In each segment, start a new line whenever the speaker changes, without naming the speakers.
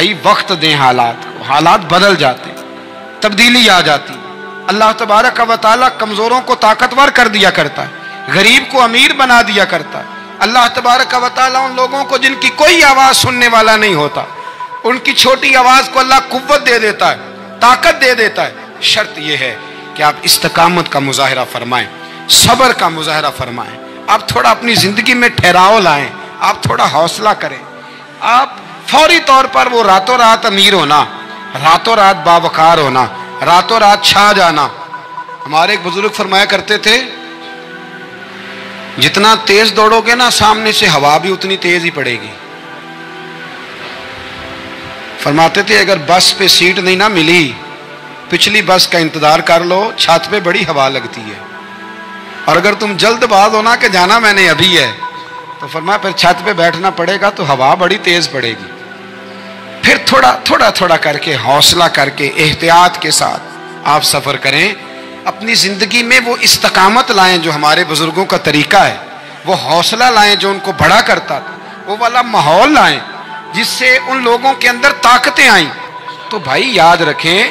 بھائی وقت دیں حالات کو، حالات بدل جاتے ہیں، تبدیلی آ جاتی ہے۔ اللہ تبارک و تعالیٰ کمزوروں کو طاقتور کر دیا کرتا ہے، غریب کو امیر بنا دیا کرتا ہے۔ اللہ تبارک و تعالیٰ ان لوگوں کو جن کی کوئی آواز سننے والا نہیں ہوتا، ان کی چھوٹی آواز کو اللہ قوت دے دیتا ہے، طاقت دے دیتا ہے۔ شرط یہ ہے کہ آپ استقامت کا مظاہرہ فرمائیں، صبر کا مظاہرہ فرمائیں، آپ تھوڑا اپنی زندگی میں ٹھہراؤ لائیں، آپ تھوڑا حوصلہ کریں۔ آپ فوری طور پر وہ راتوں رات امیر ہونا، راتوں رات باوقار ہونا، راتوں رات چھا جانا۔ ہمارے ایک بزرگ فرمایا کرتے تھے جتنا تیز دوڑو گے نا سامنے سے ہوا بھی اتنی تیز ہی پڑے گی۔ فرماتے تھے اگر بس پہ سیٹ نہیں نہ ملی، پچھلی بس کا انتظار کر لو، چھت پہ بڑی ہوا لگتی ہے، اور اگر تم جلد باز ہونا کہ جانا میں نے ابھی ہے تو فرمایا پھر چھت پہ بیٹھنا پڑے گا تو ہوا بڑی تیز پڑے گی۔ پھر تھوڑا کر کے، حوصلہ کر کے، احتیاط کے ساتھ آپ سفر کریں، اپنی زندگی میں وہ استقامت لائیں جو ہمارے بزرگوں کا طریقہ ہے، وہ حوصلہ لائیں جو ان کو بڑا کرتا تھا، وہ والا ماحول لائیں جس سے ان لوگوں کے اندر طاقتیں آئیں۔ تو بھائی یاد رکھیں،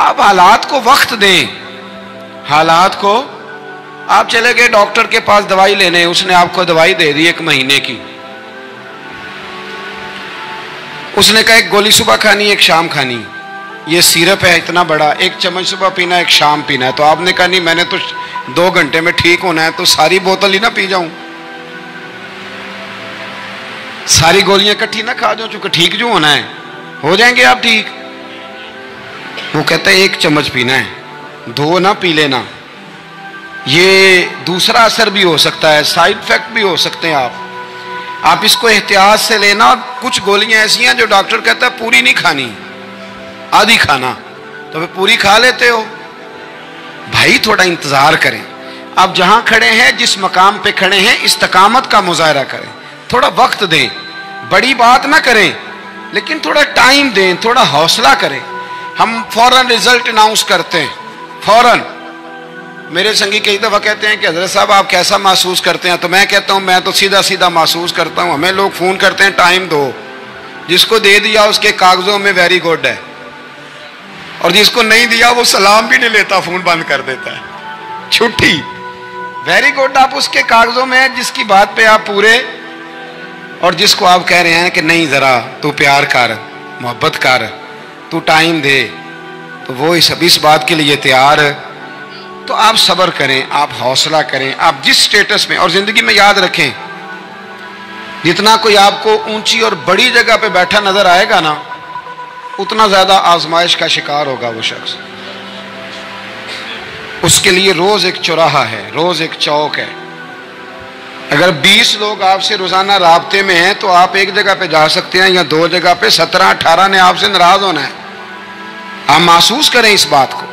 آپ حالات کو وقت دیں، حالات کو۔ آپ چلے گئے ڈاکٹر کے پاس دوائی لینے، اس نے آپ کو دوائی دے دی 1 مہینے کی، اس نے کہا 1 گولی صبح کھانی 1 شام کھانی، یہ سیرپ ہے اتنا بڑا، 1 چمچ صبح پینا 1 شام پینا ہے۔ تو آپ نے کہا نہیں میں نے تو 2 گھنٹے میں ٹھیک ہونا ہے، تو ساری بوتل ہی نہ پی جاؤں، ساری گولیاں کٹھی نہ کھا جاؤں، چونکہ ٹھیک جو ہونا ہے ہو جائیں گے آپ ٹھیک۔ وہ کہتا ہے 1 چمچ پینا ہے، 2 نہ پی لینا، یہ دوسرا اثر بھی ہو سکتا ہے، سائیڈ افیکٹ بھی ہو سکتے ہیں۔ آپ اس کو احتیاط سے لینا۔ کچھ گولیاں ایسی ہیں جو ڈاکٹر کہتا ہے پوری نہیں کھانی، آدھی کھانا، تو پھر پوری کھا لیتے ہو۔ بھائی تھوڑا انتظار کریں، آپ جہاں کھڑے ہیں، جس مقام پہ کھڑے ہیں، استقامت کا مظاہرہ کریں، تھوڑا وقت دیں، بڑی بات نہ کریں لیکن تھوڑا ٹائم دیں، تھوڑا حوصلہ کریں۔ ہم فوراً رزلٹ اناؤنس کرتے ہیں، فوراً۔ میرے سنگی کئی دفعہ کہتے ہیں کہ حضرت صاحب آپ کیسا محسوس کرتے ہیں؟ تو میں کہتا ہوں میں تو سیدھا محسوس کرتا ہوں۔ ہمیں لوگ فون کرتے ہیں ٹائم دو، جس کو دے دیا اس کے کاغذوں میں ویری گڈ ہے، اور جس کو نہیں دیا وہ سلام بھی نہیں لیتا، فون بند کر دیتا ہے، چھٹی۔ ویری گڈ آپ اس کے کاغذوں میں، جس کی بات پہ آپ پورے، اور جس کو آپ کہہ رہے ہیں کہ نہیں ذرا تو پیار کر، محبت کر، تو ٹائم دے، تو وہ اس بات کے لیے تیار ہے۔ تو آپ صبر کریں، آپ حوصلہ کریں، آپ جس سٹیٹس میں، اور زندگی میں یاد رکھیں جتنا کوئی آپ کو اونچی اور بڑی جگہ پہ بیٹھا نظر آئے گا نا، اتنا زیادہ آزمائش کا شکار ہوگا وہ شخص۔ اس کے لیے روز ایک چوراہا ہے، روز ایک چوک ہے۔ اگر 20 لوگ آپ سے روزانہ رابطے میں ہیں تو آپ ایک جگہ پہ جا سکتے ہیں، یا 2 جگہ پہ 17-18 نے آپ سے ناراض ہونا ہے۔ آپ محسوس کریں اس بات کو۔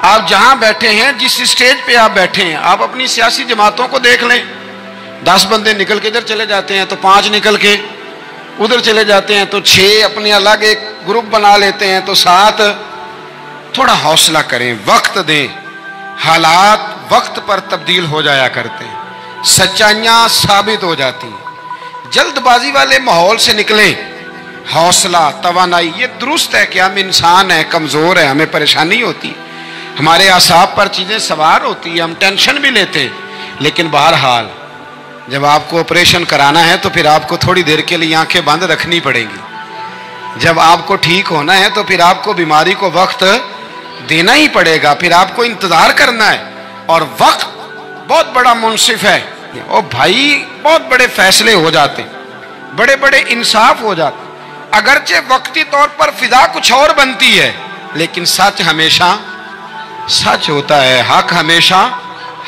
آپ جہاں بیٹھے ہیں، جس اسٹیج پہ آپ بیٹھے ہیں، آپ اپنی سیاسی جماعتوں کو دیکھ لیں۔ 10 بندے نکل کے ادھر چلے جاتے ہیں تو 5 نکل کے ادھر چلے جاتے ہیں، تو 6 اپنے الگ ایک گروپ بنا لیتے ہیں، تو 7۔ تھوڑا حوصلہ کریں، وقت دیں، حالات وقت پر تبدیل ہو جایا کرتے ہیں، سچائیاں ثابت ہو جاتی ہیں۔ جلد بازی والے ماحول سے نکلیں، حوصلہ، توانائی، یہ درست ہے کہ ہم انسان ہیں، کمزور ہیں، ہمیں پریشانی ہوتی ہے، ہمارے اعصاب پر چیزیں سوار ہوتی ہیں، ہم ٹینشن بھی لیتے ہیں، لیکن بہرحال جب آپ کو آپریشن کرانا ہے تو پھر آپ کو تھوڑی دیر کے لیے آنکھیں بند رکھنی پڑیں گی۔ جب آپ کو ٹھیک ہونا ہے تو پھر آپ کو بیماری کو وقت دینا ہی پڑے گا، پھر آپ کو انتظار کرنا ہے۔ اور وقت بہت بڑا منصف ہے، اور بھائی بہت بڑے فیصلے ہو جاتے ہیں، بڑے بڑے انصاف ہو جاتے ہیں۔ اگرچہ وقتی طور پر فضا کچھ اور بنتی ہے، لیکن سچ ہمیشہ سچ ہوتا ہے، حق ہمیشہ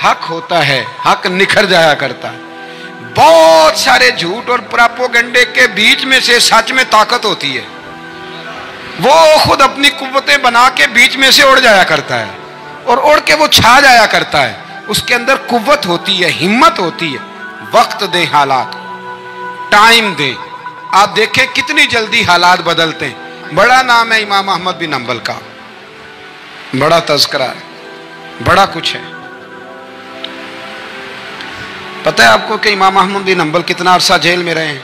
حق ہوتا ہے، حق نکھر جایا کرتا ہے۔ بہت سارے جھوٹ اور پراپوگنڈے کے بیچ میں سے سچ میں طاقت ہوتی ہے، وہ خود اپنی قوتیں بنا کے بیچ میں سے اڑ جایا کرتا ہے، اور اڑ کے وہ چھا جایا کرتا ہے، اس کے اندر قوت ہوتی ہے، ہمت ہوتی ہے۔ وقت دیں، حالات ٹائم دیں، آپ دیکھیں کتنی جلدی حالات بدلتے ہیں۔ بڑا نام ہے امام احمد بن حنبل کا، بڑا تذکرہ ہے، بڑا کچھ ہے۔ پتہ ہے آپ کو کہ امام احمد بن حنبل کتنا عرصہ جیل میں رہے ہیں؟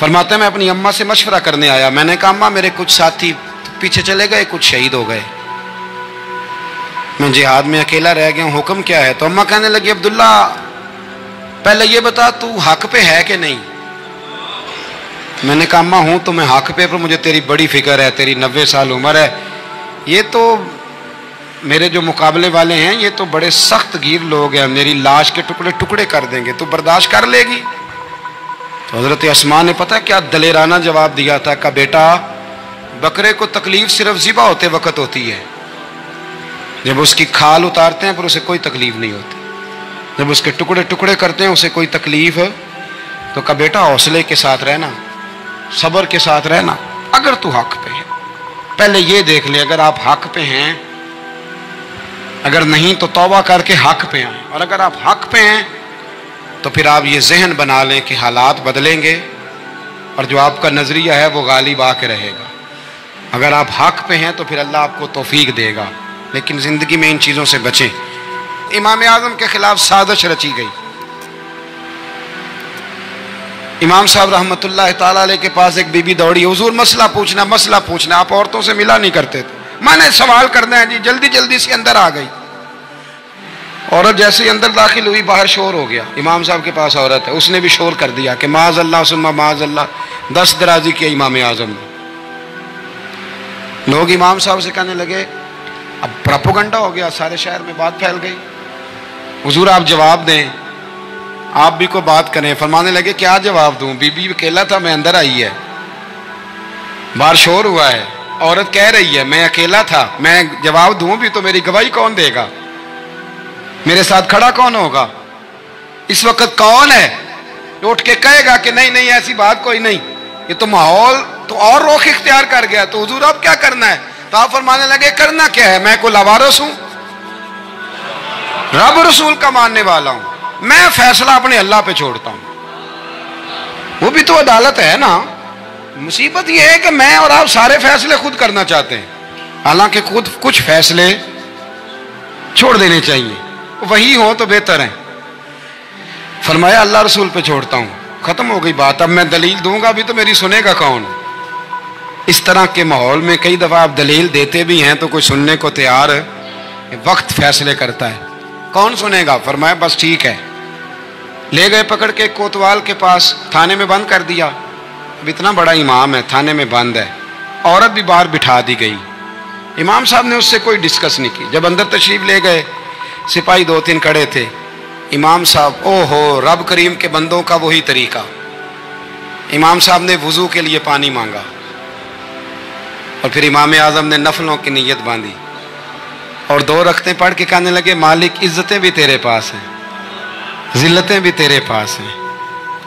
فرماتے ہیں میں اپنی اماں سے مشورہ کرنے آیا، میں نے کہا اماں میرے کچھ ساتھی پیچھے چلے گئے، کچھ شہید ہو گئے، میں جہاد میں اکیلا رہ گیا ہوں، حکم کیا ہے؟ تو اماں کہنے لگی عبداللہ پہلے یہ بتا تو حق پہ ہے کہ نہیں؟ میں نے کہا اماں ہوں تو میں حق پہ، پر مجھے تیری بڑی فکر ہے، تیری 90 سال عمر ہے، یہ تو میرے جو مقابلے والے ہیں یہ تو بڑے سخت گیر لوگ ہیں، میری لاش کے ٹکڑے ٹکڑے کر دیں گے، تو برداشت کر لے گی؟ تو حضرت اسماء نے پتہ کیا دلیرانہ جواب دیا تھا کہ بیٹا بکرے کو تکلیف صرف ذبح ہوتے وقت ہوتی ہے، جب اس کی کھال اتارتے ہیں پر اسے کوئی تکلیف نہیں ہوتی، جب اس کے ٹکڑے ٹکڑے کرتے ہیں اسے کوئی تکلیف، تو کہا بیٹا حوصلے کے ساتھ رہنا، صبر کے ساتھ رہنا، اگر تو حق پہ ہے پہلے یہ دیکھ لے، اگر آپ حق پہ ہیں، اگر نہیں تو توبہ کر کے حق پہ آئیں، اور اگر آپ حق پہ ہیں تو پھر آپ یہ ذہن بنا لیں کہ حالات بدلیں گے اور جو آپ کا نظریہ ہے وہ غالب آ کے رہے گا، اگر آپ حق پہ ہیں تو پھر اللہ آپ کو توفیق دے گا، لیکن زندگی میں ان چیزوں سے بچیں۔ امام اعظم کے خلاف سازش رچی گئی، امام صاحب رحمۃ اللہ تعالیٰ علیہ کے پاس ایک بی بی دوڑی، حضور مسئلہ پوچھنا، آپ عورتوں سے ملا نہیں کرتے تھے، میں نے سوال کرنا ہے جی، جلدی جلدی سے اندر آ گئی، عورت جیسے ہی اندر داخل ہوئی باہر شور ہو گیا، امام صاحب کے پاس عورت ہے، اس نے بھی شور کر دیا کہ معاذ اللہ ثم معاذ اللہ، 10 درازی کیا امام اعظم نے۔ لوگ امام صاحب سے کہنے لگے اب پراپوگنڈا ہو گیا، سارے شہر میں بات پھیل گئی، حضور آپ جواب دیں، آپ بھی کوئی بات کریں۔ فرمانے لگے کیا جواب دوں، بی بی اکیلا تھا، میں اندر آئی ہے، باہر شور ہوا ہے، عورت کہہ رہی ہے میں اکیلا تھا، میں جواب دوں بھی تو میری گواہی کون دے گا، میرے ساتھ کھڑا کون ہوگا، اس وقت کون ہے اٹھ کے کہے گا کہ نہیں نہیں ایسی بات کوئی نہیں، یہ تو ماحول تو اور رخ اختیار کر گیا، تو حضور اب کیا کرنا ہے؟ تو آپ فرمانے لگے کرنا کیا ہے، میں کوئی لاوارث ہوں، رب رسول کا ماننے والا ہوں، میں فیصلہ اپنے اللہ پہ چھوڑتا ہوں، وہ بھی تو عدالت ہے نا۔ مصیبت یہ ہے کہ میں اور آپ سارے فیصلے خود کرنا چاہتے ہیں، حالانکہ خود کچھ فیصلے چھوڑ دینے چاہیے، وہی ہو تو بہتر ہے۔ فرمایا اللہ رسول پہ چھوڑتا ہوں، ختم ہو گئی بات، اب میں دلیل دوں گا بھی تو میری سنے گا کون؟ اس طرح کے ماحول میں کئی دفعہ آپ دلیل دیتے بھی ہیں تو کوئی سننے کو تیار ہے، وقت فیصلے کرتا ہے، کون سنے گا؟ فرمایا بس ٹھیک ہے، لے گئے پکڑ کے کوتوال کے پاس، تھانے میں بند کر دیا، اب اتنا بڑا امام ہے تھانے میں بند ہے، عورت بھی باہر بٹھا دی گئی، امام صاحب نے اس سے کوئی ڈسکس نہیں کی، جب اندر تشریف لے گئے سپاہی 2-3 کھڑے تھے، امام صاحب او ہو رب کریم کے بندوں کا وہی طریقہ، امام صاحب نے وضو کے لیے پانی مانگا اور پھر امام اعظم نے نفلوں کی نیت باندھی اور 2 رکعتیں پڑھ کے کہنے لگے مالک عزتیں بھی تیرے پاس ہیں، ذلتیں بھی تیرے پاس ہیں،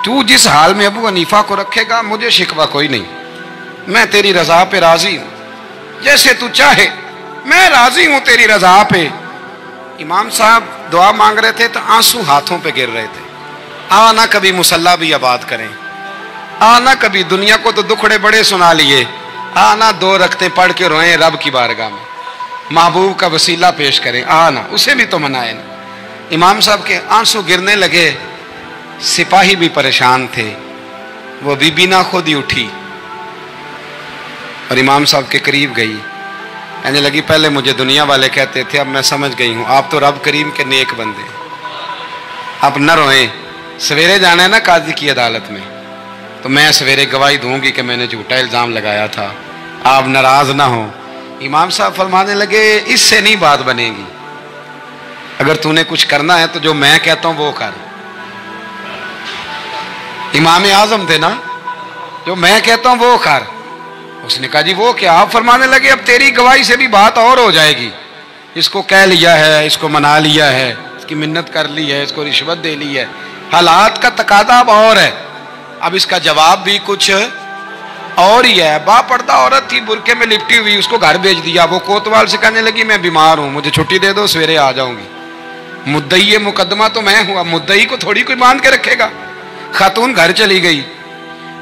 تو جس حال میں ابو حنیفہ کو رکھے گا مجھے شکوہ کوئی نہیں، میں تیری رضا پہ راضی ہوں، جیسے تو چاہے میں راضی ہوں تیری رضا پہ۔ امام صاحب دعا مانگ رہے تھے تو آنسو ہاتھوں پہ گر رہے تھے، آنا کبھی مصلی بھی آباد کریں، آنا کبھی دنیا کو تو دکھڑے بڑے سنا لیے، آنا 2 رکعتیں پڑھ کے روئیں رب کی بارگاہ میں، محبوب کا وسیلہ پیش کریں، آنا اسے بھی تو منائیں نا۔ امام صاحب کے آنسو گرنے لگے، سپاہی بھی پریشان تھے، وہ بی بی نہ خود ہی اٹھی اور امام صاحب کے قریب گئی، کہنے لگی پہلے مجھے دنیا والے کہتے تھے اب میں سمجھ گئی ہوں آپ تو رب کریم کے نیک بندے، اب نہ روئیں، سویرے جانا ہے نا قاضی کی عدالت میں، تو میں سویرے گواہی دوں گی کہ میں نے جھوٹا الزام لگایا تھا، آپ ناراض نہ ہوں۔ امام صاحب فرمانے لگے اس سے نہیں بات بنے گی، اگر تو نے کچھ کرنا ہے تو جو میں کہتا ہوں وہ کر، امام اعظم تھے نا، جو میں کہتا ہوں وہ کر۔ اس نے کہا جی وہ کیا؟ آپ فرمانے لگے اب تیری گواہی سے بھی بات اور ہو جائے گی، اس کو کہہ لیا ہے، اس کو منا لیا ہے، اس کی منت کر لی ہے، اس کو رشوت دے لی ہے، حالات کا تقاضا اب اور ہے، اب اس کا جواب بھی کچھ اور ہی ہے۔ با پردہ عورت تھی برقعے میں لپٹی ہوئی، اس کو گھر بھیج دیا، وہ کوتوال سے کہنے لگی میں بیمار ہوں مجھے چھٹی دے دو سویرے آ جاؤں گی، مدعی مقدمہ تو میں ہوں، مدعی کو تھوڑی کوئی باندھ کے رکھے گا۔ خاتون گھر چلی گئی،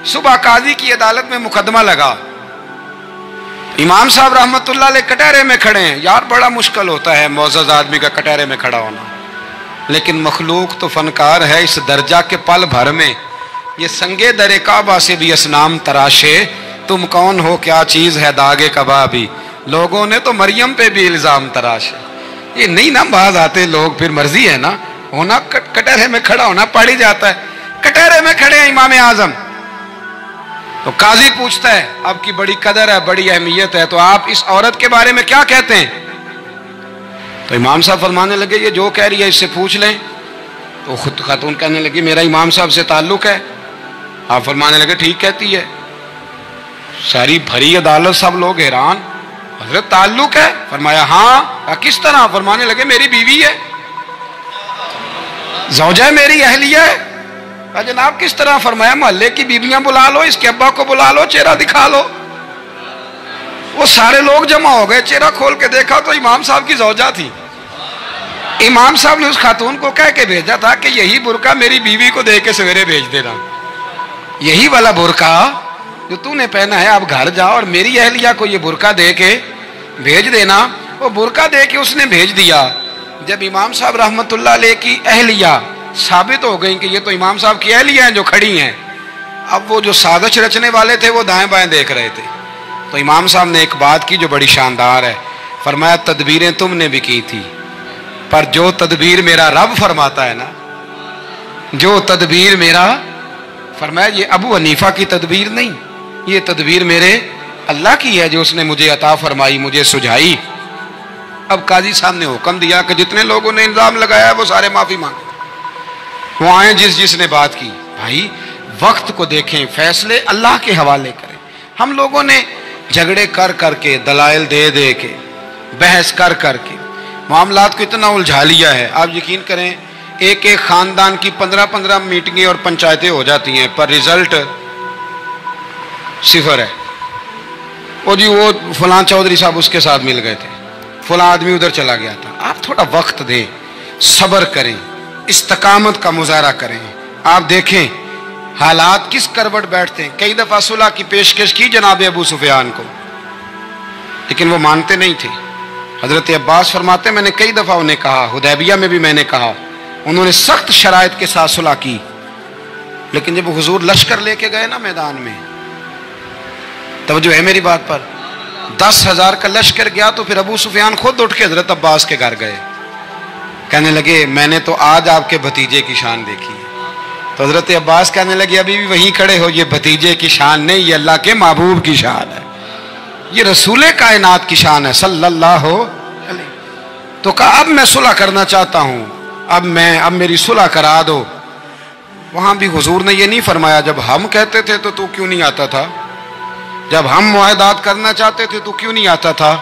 صبح قاضی کی عدالت میں مقدمہ لگا، امام صاحب رحمت اللہ علیہ کٹہرے میں کھڑے ہیں، یار بڑا مشکل ہوتا ہے معزز آدمی کا کٹہرے میں کھڑا ہونا، لیکن مخلوق تو فنکار ہے، اس درجہ کے پل بھر میں یہ سنگے در کعبہ سے بھی اسنام تراشے، تم کون ہو کیا چیز ہے داغے کبابی، لوگوں نے تو مریم پہ بھی الزام تراشے۔ یہ نہیں نا باز آتے لوگ، پھر مرضی ہے نا، ہونا کٹہرے میں کھڑا ہونا پڑ ہی جاتا ہے۔ کٹہرے میں کھڑے ہیں امام اعظم، تو قاضی پوچھتا ہے آپ کی بڑی قدر ہے، بڑی اہمیت ہے، تو آپ اس عورت کے بارے میں کیا کہتے ہیں؟ تو امام صاحب فرمانے لگے یہ جو کہہ رہی ہے اس سے پوچھ لیں۔ تو خود خاتون کہنے لگی میرا امام صاحب سے تعلق ہے۔ آپ فرمانے لگے ٹھیک کہتی ہے۔ ساری بھری عدالت سب لوگ حیران، حضرت تعلق ہے؟ فرمایا ہاں۔ کس طرح؟ فرمانے لگے میری بیوی ہے، زوجہ میری اہلیہ ہے۔ جناب کس طرح؟ فرمایا محلے کی بیویاں بلا لو، اس کے ابا کو بلا لو، چہرہ دکھا لو۔ وہ سارے لوگ جمع ہو گئے، چہرہ کھول کے دیکھا تو امام صاحب کی زوجہ تھی۔ امام صاحب نے اس خاتون کو کہہ کے بھیجا تھا کہ یہی برقع میری بیوی کو دے کے سویرے بھیج دینا، یہی والا برقع جو تو نے پہنا ہے، اب گھر جا اور میری اہلیہ کو یہ برقع دے کے بھیج دینا۔ وہ برقع دے کے اس نے بھیج دیا۔ جب امام صاحب رحمت اللہ علیہ کی اہلیہ ثابت ہو گئیں کہ یہ تو امام صاحب کی اہلیہ ہیں جو کھڑی ہیں، اب وہ جو سازش رچنے والے تھے وہ دائیں بائیں دیکھ رہے تھے۔ تو امام صاحب نے ایک بات کی جو بڑی شاندار ہے، فرمایا تدبیریں تم نے بھی کی تھی، پر جو تدبیر میرا رب فرماتا ہے نا، جو تدبیر میرا، فرمایا یہ ابو حنیفہ کی تدبیر نہیں، یہ تدبیر میرے اللہ کی ہے جو اس نے مجھے عطا فرمائی، مجھے سجھائی۔ اب قاضی صاحب نے حکم دیا کہ جتنے لوگوں نے الزام لگایا ہے وہ سارے معافی مانگیں، وہ آئیں جس نے بات کی۔ بھائی وقت کو دیکھیں، فیصلے اللہ کے حوالے کریں۔ ہم لوگوں نے جھگڑے کر کر کے، دلائل دے دے کے، بحث کر کر کے معاملات کو اتنا الجھا لیا ہے۔ آپ یقین کریں ایک ایک خاندان کی 15 میٹنگیں اور پنچایتیں ہو جاتی ہیں، پر رزلٹ صفر ہے۔ وہ جی وہ فلاں چودھری صاحب اس کے ساتھ مل گئے تھے، فلاں آدمی ادھر چلا گیا تھا۔ آپ تھوڑا وقت دیں، صبر کریں، استقامت کا مظاہرہ کریں۔ آپ دیکھیں حالات کس کروٹ بیٹھتے ہیں۔ کئی دفعہ صلح کی پیشکش کی جناب ابو سفیان کو، لیکن وہ مانتے نہیں تھے۔ حضرت عباس فرماتے میں نے کئی دفعہ انہیں کہا، حدیبیہ میں بھی میں نے کہا، انہوں نے سخت شرائط کے ساتھ صلح کی، لیکن جب حضور لشکر لے کے گئے نا میدان میں، توجہ ہے میری بات پر، 10,000 کا لشکر گیا تو پھر ابو سفیان خود اٹھ کے حضرت عباس کے گھر گئے، کہنے لگے میں نے تو آج آپ کے بھتیجے کی شان دیکھی ہے۔ تو حضرت عباس کہنے لگے ابھی بھی وہیں کھڑے ہو، یہ بھتیجے کی شان نہیں، یہ اللہ کے محبوب کی شان ہے، یہ رسول کائنات کی شان ہے صلی اللہ علیہ۔ تو کہا اب میں صلح کرنا چاہتا ہوں، اب میری صلح کرا دو۔ وہاں بھی حضور نے یہ نہیں فرمایا جب ہم کہتے تھے تو کیوں نہیں آتا تھا، جب ہم معاہدات کرنا چاہتے تھے تو کیوں نہیں آتا تھا۔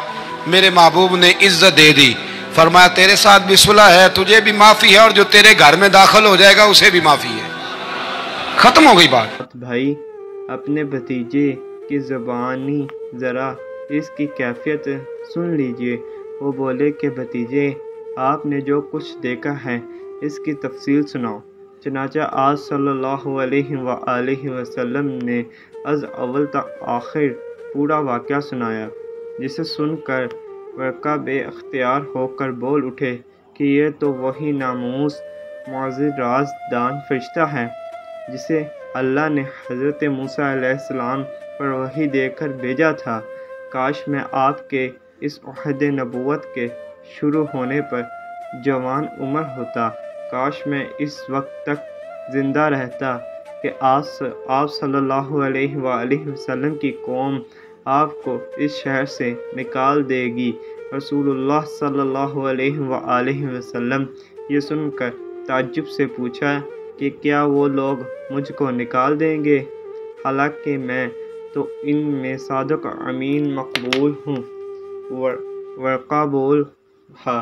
میرے محبوب نے عزت دے دی، فرمایا تیرے ساتھ بھی صلح ہے، تجھے بھی معافی ہے، اور جو تیرے گھر میں داخل ہو جائے گا اسے بھی معافی ہے۔ ختم ہو گئی بات۔
بھائی اپنے بھتیجے کی زبانی ذرا اس کی کیفیت سن لیجئے۔ وہ بولے کہ بھتیجے آپ نے جو کچھ دیکھا ہے اس کی تفصیل سناؤ۔ چنانچہ آج صلی اللہ علیہ وآلہ وسلم نے از اول تا آخر پورا واقعہ سنایا، جسے سن کر ورقہ بے اختیار ہو کر بول اٹھے کہ یہ تو وہی ناموس معزز راز دان فرشتہ ہے جسے اللہ نے حضرت موسیٰ علیہ السلام پر وحی دے کر بھیجا تھا۔ کاش میں آپ کے اس عہد نبوت کے شروع ہونے پر جوان عمر ہوتا، کاش میں اس وقت تک زندہ رہتا کہ آپ صلی اللہ علیہ وآلہ وسلم کی قوم آپ کو اس شہر سے نکال دے گی۔ رسول اللہ صلی اللہ علیہ وآلہ وسلم یہ سن کر تعجب سے پوچھا کہ کیا وہ لوگ مجھ کو نکال دیں گے، حالانکہ میں تو ان میں صادق امین مقبول ہوں۔ ورقہ بول ہا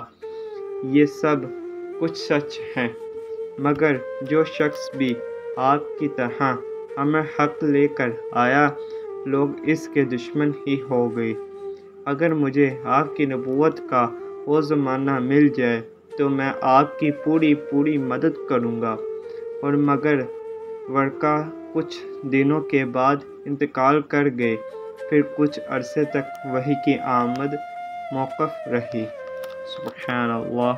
یہ سب کچھ سچ ہے، مگر جو شخص بھی آپ کی طرح ہمیں حق لے کر آیا لوگ اس کے دشمن ہی ہو گئے۔ اگر مجھے آپ کی نبوت کا وہ زمانہ مل جائے تو میں آپ کی پوری مدد کروں گا، اور مگر ورقہ کچھ دنوں کے بعد انتقال کر گئے، پھر کچھ عرصے تک وحی کی آمد موقف رہی۔ سبحان اللہ۔